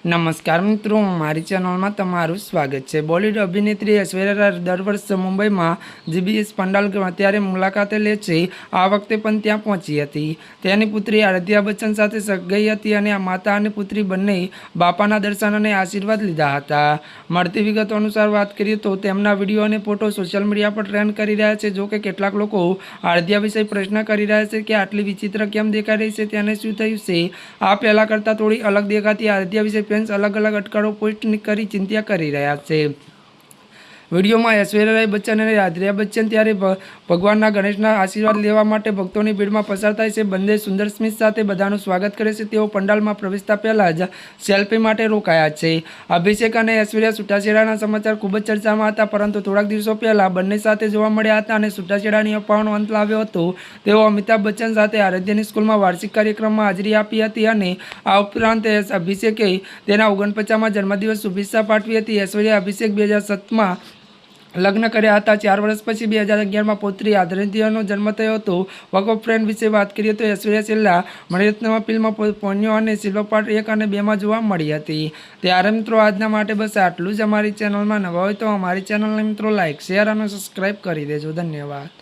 નમસ્કાર મિત્રો, મારી ચેનલમાં તમારું સ્વાગત છે। બોલિવૂડ અભિનેત્રી ઐશ્વર્યા રાય દર વર્ષે મુંબઈમાં જીબીએસ પંડાલ અત્યારે મુલાકાતે લે છે। આ વખતે પણ ત્યાં પહોંચી હતી। તેની પુત્રી આરાધ્યા બચ્ચન સાથે ગઈ હતી અને માતા અને પુત્રી બંને બાપાના દર્શન અને આશીર્વાદ લીધા હતા। મળતી વિગતો અનુસાર વાત કરીએ તો તેમના વિડીયો અને ફોટો સોશિયલ મીડિયા પર ટ્રેન્ડ કરી રહ્યા છે। જો કે કેટલાક લોકો આરાધ્યા વિશે પ્રશ્ન કરી રહ્યા છે કે આટલી વિચિત્ર કેમ દેખાઈ રહી છે, તેને શું થયું છે। આ પહેલા કરતાં થોડી અલગ દેખાતી આરાધ્યા વિશે अलग अलग अटकड़ों पोस्ट कर चिंता कर रहा है। वीडियो में ऐश्वर्या राय बच्चन और आराध्या बच्चन त्यारे भगवान गणेशना आशीर्वाद लेवा माटे भक्तों की भीड़ में पसार थाय छे। बंने सुंदर स्मित साथ बधानुं स्वागत करे छे। तेओ पंडाल में प्रवेशता पहला ज सेल्फी माटे रोकाया छे। अभिषेक और ऐश्वर्या छूटाछेडाना समाचार खूब ज चर्चामां हता, परंतु थोड़ाक दिवसों पहला बंने साथे जोवा मळ्या हता अने छूटाछेडानी अफवाओनो अंत लाव्यो हतो। तेओ अमिताभ बच्चन साथे आराध्यानी स्कूल में वार्षिक कार्यक्रम में हाजरी आपी हती अने आ उपरांत अभिषेके तेना 49मा जन्मदिवस शुभेच्छा पाठवी हती। ऐश्वर्या अभिषेक 2007 में लग्न कर्या हता। 4 वर्ष पछी 2011 में पुत्री आराध्यानो जन्म थयो हतो। वॉक ऑफ फ्रेम विषे बात करीए तो ऐश्वर्या छेल्ला मणिरत्नम फिल्म पोन्यो अने सिल्वर पार्ट 1 અને 2 में जोवा मळी हती। त्यारे मित्रों आजना माटे बस आटलुं ज। अमारी चेनल में नवा होय तो अमारी चेनल ने मित्रों लाइक शेर और सब्सक्राइब करी देजो। धन्यवाद।